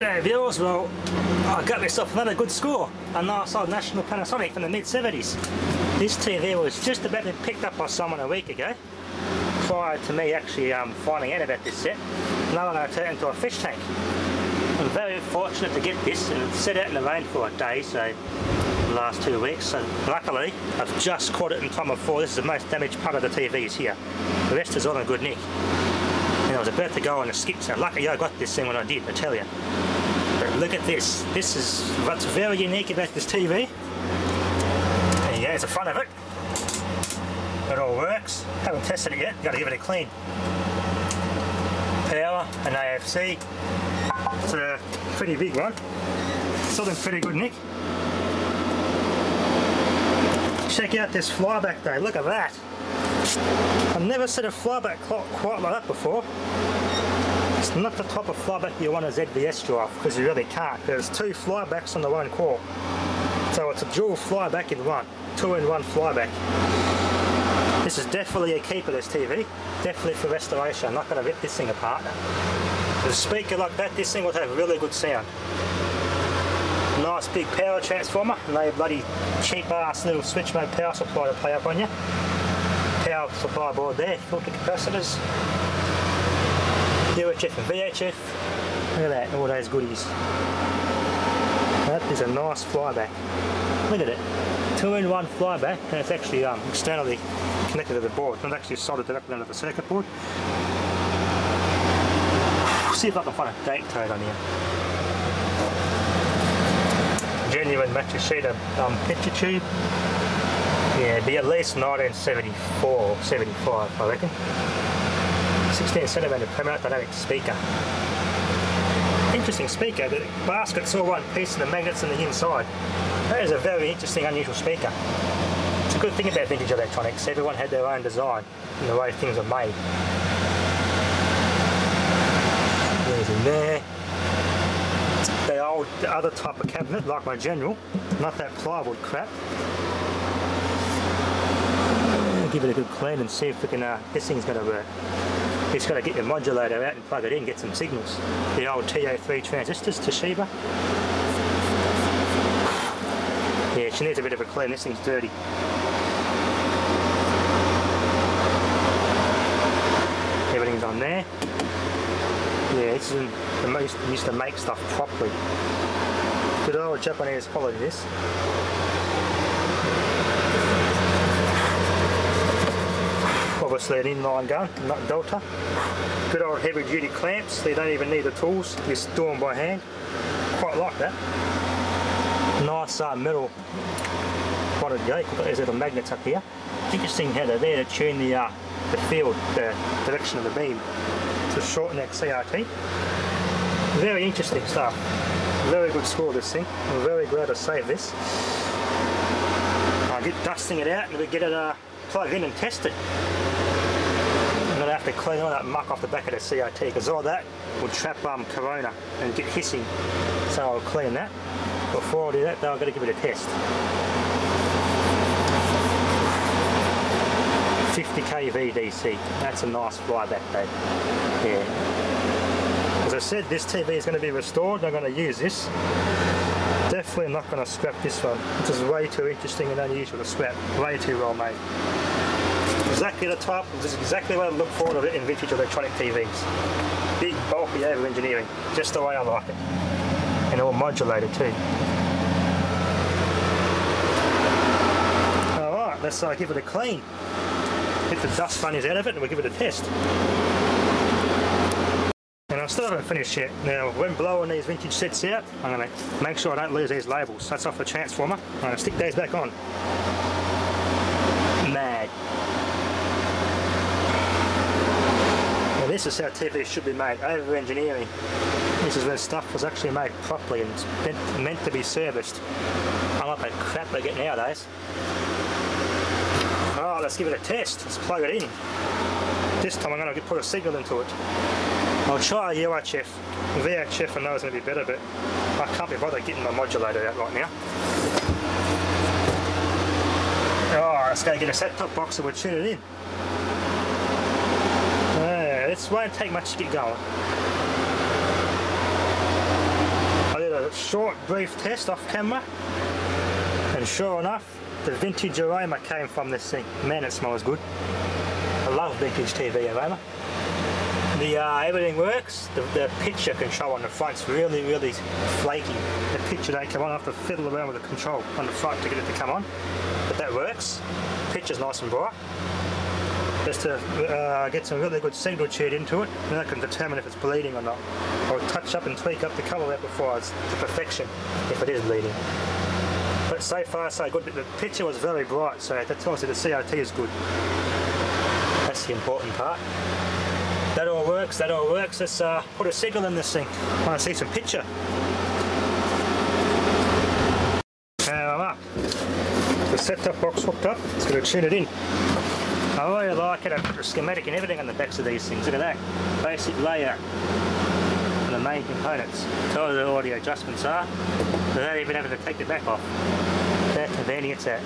Hey viewers, well, I got myself another good score, a nice old national Panasonic from the mid-70s. This TV was just about to be picked up by someone a week ago, prior to me actually finding out about this set. Now I'm going to turn it into a fish tank. I'm very fortunate to get this, and it's set out in the rain for a day, so the last 2 weeks, so luckily I've just caught it in time of fall. This is the most damaged part of the TV is here. The rest is all in good nick. And I was about to go on a skip, so luckily I got this thing when I did, I tell you. But look at this. This is what's very unique about this TV. There you go, it's the front of it. It all works. Haven't tested it yet, got to give it a clean. Power, an AFC. It's a pretty big one. Still in pretty good nick. Check out this flyback though, look at that. I've never seen a flyback quite like that before. It's not the type of flyback you want a ZVS drive, because you really can't. There's two flybacks on the one core. So it's a dual flyback in one, 2-in-1 flyback. This is definitely a keeper, this TV. Definitely for restoration. I'm not going to rip this thing apart. With a speaker like that, this thing will have really good sound. Nice big power transformer, no bloody cheap ass little switch mode power supply to play up on you. Power supply board there, filter capacitors, UHF and VHF. Look at that, all those goodies. That is a nice flyback. Look at it, 2-in-1 flyback, and it's actually externally connected to the board. It's not actually soldered directly onto the circuit board. See if I can find a date code on here. Genuine mattress sheet of picture tube. Yeah, it'd be at least 1974 or 75, I reckon. 16cm permanent dynamic speaker. Interesting speaker. The basket's all one piece and the magnets on the inside. That is a very interesting, unusual speaker. It's a good thing about vintage electronics. Everyone had their own design in the way things are made. There's in there. The other type of cabinet, like my General, not that plywood crap. I'll give it a good clean and see if we can, this thing's going to work. Just got to get your modulator out and plug it in, get some signals. The old TO3 transistors, Toshiba. Yeah, she needs a bit of a clean, this thing's dirty. Everything's on there. Yeah, this is the most used to make stuff properly. Good old Japanese quality this. Obviously an inline gun, not Delta. Good old heavy duty clamps, so you don't even need the tools, you just do them by hand. Quite like that. Nice metal bonded yoke, there's little magnets up here. Interesting how they're there to tune the field, the direction of the beam. It's a short neck CRT. Very interesting stuff. Very good score this thing. I'm very glad to save this. I'll get dusting it out and we get it plugged in and test it. I'm going to have to clean all that muck off the back of the CRT because all that will trap corona and get hissing. So I'll clean that. Before I do that though, I've got to give it a test. 50 kV DC. That's a nice flyback though. Yeah. As I said, this TV is going to be restored. I'm going to use this. Definitely not going to scrap this one. This is way too interesting and unusual to scrap. Way too well made. Exactly the type. This is exactly what I look for in vintage electronic TVs. Big, bulky, over engineering. Just the way I like it. And all modulated too. Alright, let's give it a clean. Get the dust bunnies out of it and we'll give it a test. And I still haven't finished yet. Now, when blowing these vintage sets out, I'm going to make sure I don't lose these labels. That's off the transformer. I'm going to stick these back on. Mad. Now this is how TV should be made, over engineering. This is when stuff was actually made properly and it's meant to be serviced. Unlike that crap they get nowadays. Alright, let's give it a test. Let's plug it in. This time I'm going to put a signal into it. I'll try a UHF. VHF I know is going to be better, but I can't be bothered getting my modulator out right now. Alright, let's go get a set-top box and we'll tune it in. This won't take much to get going. short, brief test off camera, and sure enough, the vintage aroma came from this thing. Man, it smells good. I love vintage TV aroma. Everything works. The picture control on the front's really, really flaky. The picture don't come on. I have to fiddle around with the control on the front to get it to come on. But that works. Picture's nice and bright. Just to get some really good signal tuned into it, then I can determine if it's bleeding or not. I'll touch up and tweak up the colour that before it's to perfection if it is bleeding. But so far so good. The picture was very bright, so that tells you the CRT is good. That's the important part. That all works, that all works. Let's put a signal in this thing. I want to see some picture. Now I'm up. The set-top box hooked up, it's going to tune it in. I really like it. I put the schematic and everything on the backs of these things. Look at that. Basic layout. The main components. Tell you the audio adjustments are, without even having to take the back off. That convenience that.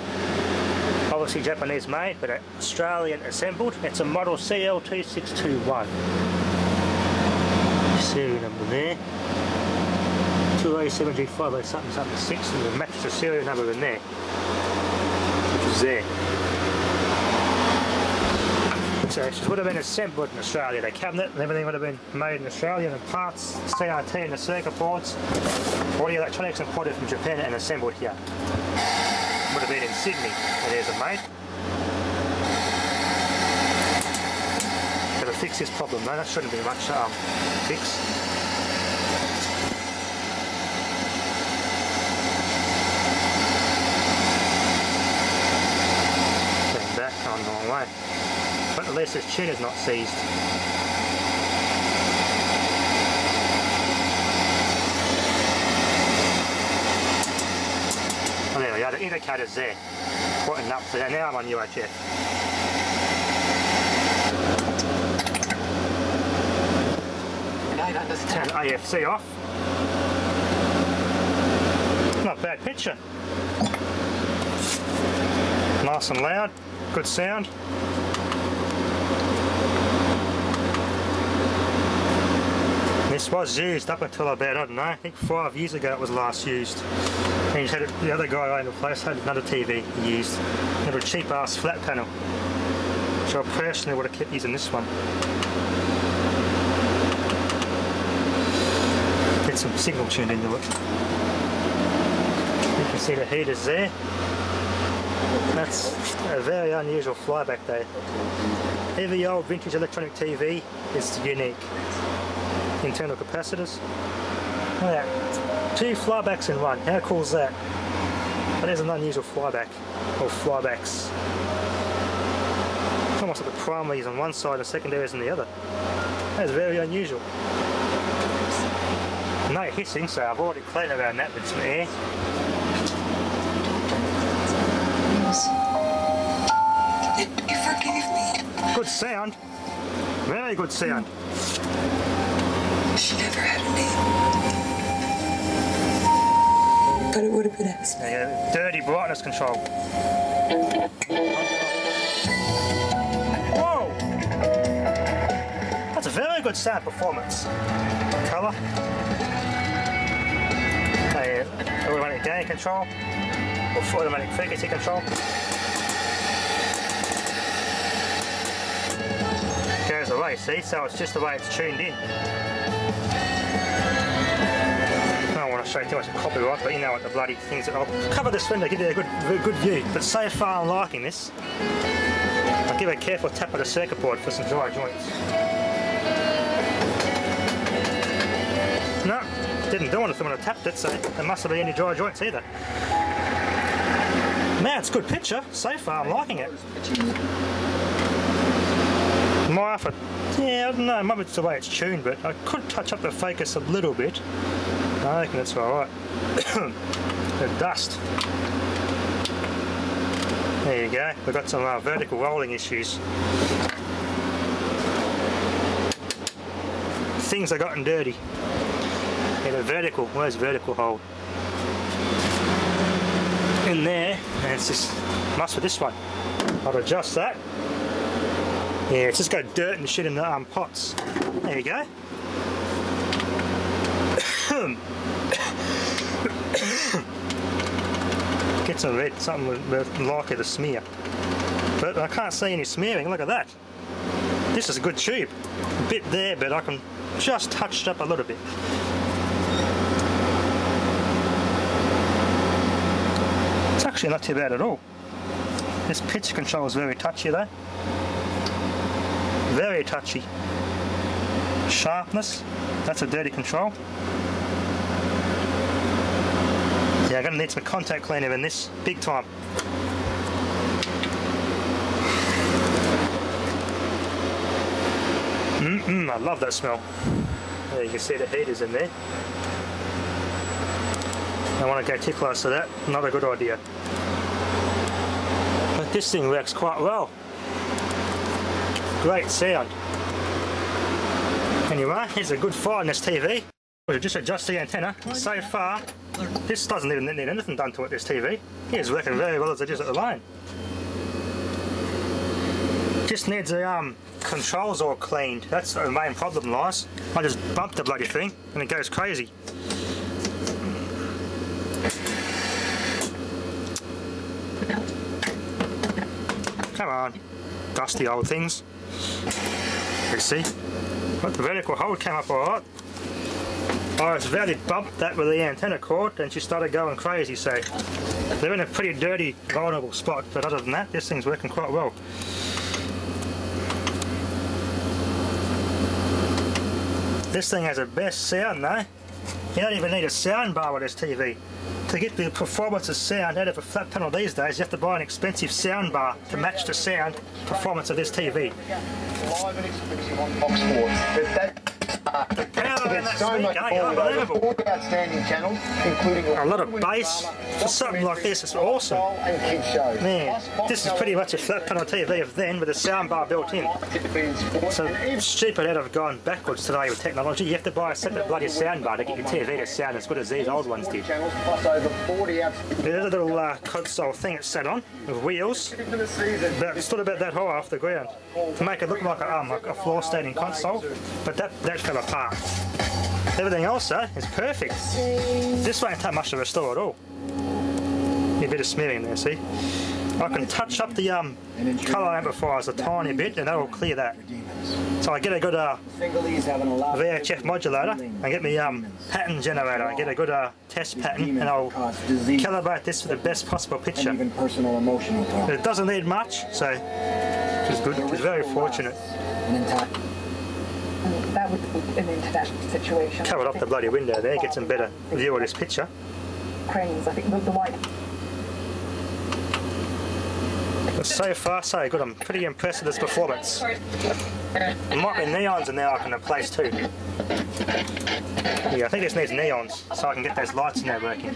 Obviously Japanese made, but Australian assembled. It's a model CL2621. Serial number there. 2A7G5 something something 6, and it matches the serial number in there, which is there. So it would have been assembled in Australia. The cabinet and everything would have been made in Australia, and the parts, CRT and the circuit boards, all the electronics imported from Japan and assembled here. Would have been in Sydney, and there's a mate. Got to fix this problem though, that shouldn't be much fix. Getting back, going the wrong way. But at least this tuner's not seized. Oh, there we go, the indicator's there, pointing up, so now I'm on UHF. Turn AFC off. Not a bad picture. Nice and loud, good sound. This was used up until about, I don't know, I think 5 years ago it was last used. And had it, the other guy around the place had another TV he used. It had a cheap ass flat panel. So I personally would have kept using this one. Get some signal tuned into it. You can see the heaters there. That's a very unusual flyback though. Every old vintage electronic TV is unique. Internal capacitors. Look at that. 2 flybacks in one. How cool is that? That is an unusual flyback, or flybacks. It's almost like the primaries on one side and secondaries on the other. That is very unusual. No hissing, so I've already cleaned around that with some air. You forgave me. Good sound. Very good sound. She never had a name. But it would have been nice. Yeah, dirty brightness control. Whoa! That's a very good sound performance. Colour. Automatic gain control. Or automatic frequency control. Goes away, see? So it's just the way it's tuned in. I don't want to show too much of copyright, but you know what the bloody things. I'll cover this window, give you a good view. But so far I'm liking this. I'll give it a careful tap of the circuit board for some dry joints. No, didn't do anything when I tapped it, so there mustn't be any dry joints either. Man, it's a good picture. So far I'm liking it. My effort. Yeah, I don't know, maybe it's the way it's tuned, but I could touch up the focus a little bit. I reckon it's alright. The dust. There you go. We've got some vertical rolling issues. Things are gotten dirty. Yeah, the vertical. Where's vertical hold? In there, and it's just must with this one. I'll adjust that. Yeah, it's just got dirt and shit in the pots. There you go. It's a red, something with likely to smear. But I can't see any smearing, look at that. This is a good tube. A bit there, but I can just touch it up a little bit. It's actually not too bad at all. This pitch control is very touchy though. Very touchy. Sharpness, that's a dirty control. Yeah, I'm going to need some contact cleaner in this, big time. I love that smell. There you can see the heaters in there. I don't want to go too close to that, not a good idea. But this thing works quite well. Great sound. Anyway, here's a good fight in this TV. We'll just adjust the antenna. So far, this doesn't even need anything done to it, this TV. It's working very well as it is at the line. Just needs the controls all cleaned. That's the main problem lies. I just bumped the bloody thing and it goes crazy. Come on, dusty old things. Let's see. But the vertical hold came up alright. I was very bumped that with the antenna cord and she started going crazy, so they're in a pretty dirty, vulnerable spot, but other than that, this thing's working quite well. This thing has the best sound though. You don't even need a sound bar with this TV. To get the performance of sound out of a flat panel these days, you have to buy an expensive sound bar to match the sound performance of this TV. Live and exclusive on Fox Sports. The power in that so speaker, much more. unbelievable. 40 outstanding channels, including A lot of bass. For something like this, it's awesome. And kids shows. Man, this is pretty much a flat panel TV of then with a sound bar built in. So it's stupid that I've gone backwards today with technology. You have to buy a separate bloody sound bar to get your TV to sound as good as these old ones did. There's a little console thing it's set on with wheels that stood about that high off the ground to make it look like a floor standing console, but that fell apart. Everything else though is perfect. This won't take much to restore at all. A bit of smearing there, see? I can touch up the colour amplifiers a tiny bit and that will clear that. So I get a good VHF modulator and get me pattern generator and get a good test pattern and I'll calibrate this for the best possible picture. But it doesn't need much, so it's good. It's very fortunate. That would be an international situation. Covered up the bloody window there, get some better view of this picture. Cranes, I think the white. But so far so good, I'm pretty impressed with this performance. There might be neons in there I can replace too. Yeah, I think this needs neons so I can get those lights in there working.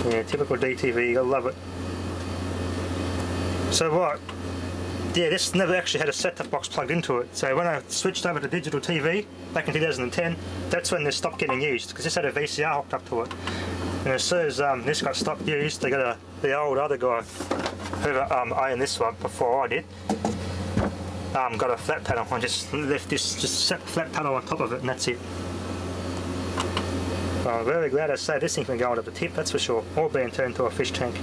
Yeah, typical DTV, you gotta love it. So what? Yeah, this never actually had a set-top box plugged into it. So when I switched over to digital TV back in 2010, that's when this stopped getting used because this had a VCR hooked up to it. And as soon as this got stopped used, they got the old other guy who owned this one before I did. Got a flat panel. I just left this, just set the flat panel on top of it, and that's it. Well, I'm very glad I say this thing can go onto the tip, that's for sure, or being turned into a fish tank.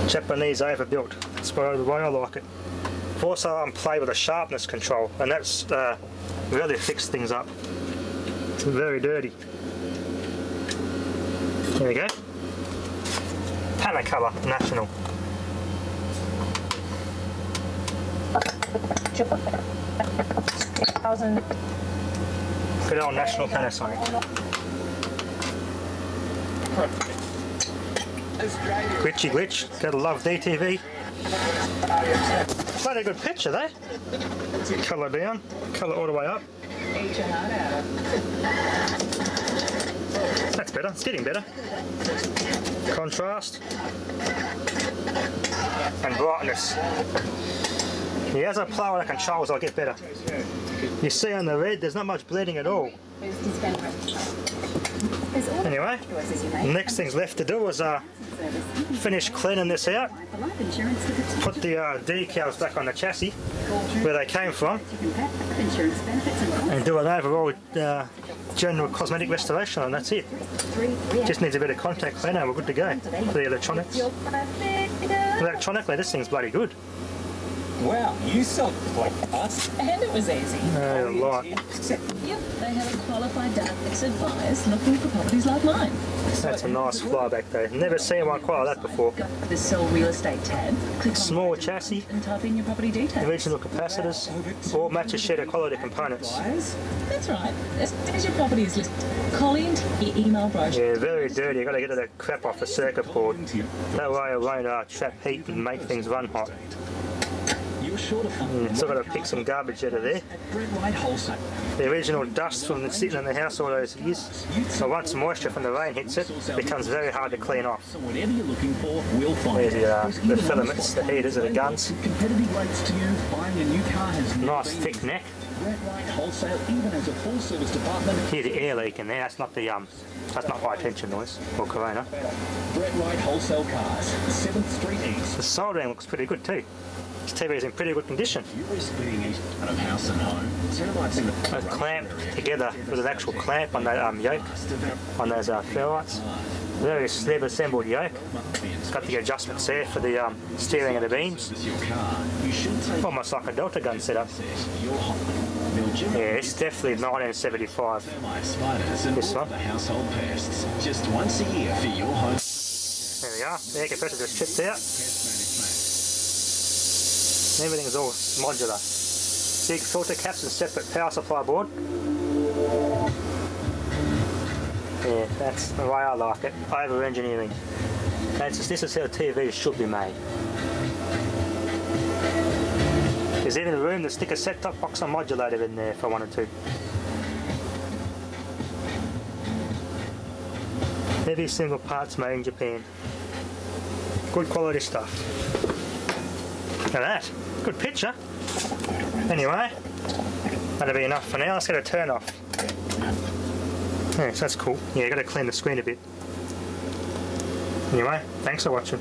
Japanese overbuilt. That's the way I like it. I've also played with a sharpness control, and that's really fixed things up. It's very dirty. There we go. Panasonic National. Good old National Panasonic. Glitchy glitch, gotta love DTV. Quite a good picture though. Colour down, colour all the way up. That's better, it's getting better. Contrast. And brightness. Yeah, as I play with the controls I'll get better. You see on the red there's not much bleeding at all. Anyway, the next thing's left to do was finish cleaning this out, put the decals back on the chassis where they came from, and do an overall general cosmetic restoration, and that's it. Just needs a bit of contact cleaner and we're good to go for the electronics. Electronically, this thing's bloody good. Wow, you sold like us. And it was easy. A lot. Yep, they have a qualified data advisor looking for properties like mine. That's a nice flyback though. Never seen one quite like that before. The sell real estate tab. Click Small on chassis, and type in your property details. original capacitors, all matches shared quality components. That's right. As soon as your property is listed, call in your email brochure. Yeah, very dirty. You've got to get that crap off the circuit board. That way it won't trap heat and make things run hot. Still got to pick some garbage out of there. The original dust from sitting in the house all those years. So once moisture from the rain hits it, it becomes very hard to clean off. There's the filaments, the heaters of the guns. Nice thick neck. Hear the air leak in there. That's not the that's not high tension noise or Corona. The soldering looks pretty good too. This TV is in pretty good condition. It's clamped together with an actual clamp on that yoke, on those fairlights. Very slab assembled yoke. It's got the adjustments there for the steering of the beams. Almost like a Delta gun setup. Yeah, it's definitely 1975. This one. There we are. The air compressor just chipped out. Everything's all modular. Big filter caps and separate power supply board. Yeah, that's the way I like it. Over engineering. This is how TVs should be made. There's even room to stick a set-top box and modulator in there if I wanted to. Every single part's made in Japan. Good quality stuff. Look at that. Good picture. Anyway, that'll be enough for now. Let's get a turn off. Yeah, so that's cool. Yeah, got to clean the screen a bit. Anyway, thanks for watching.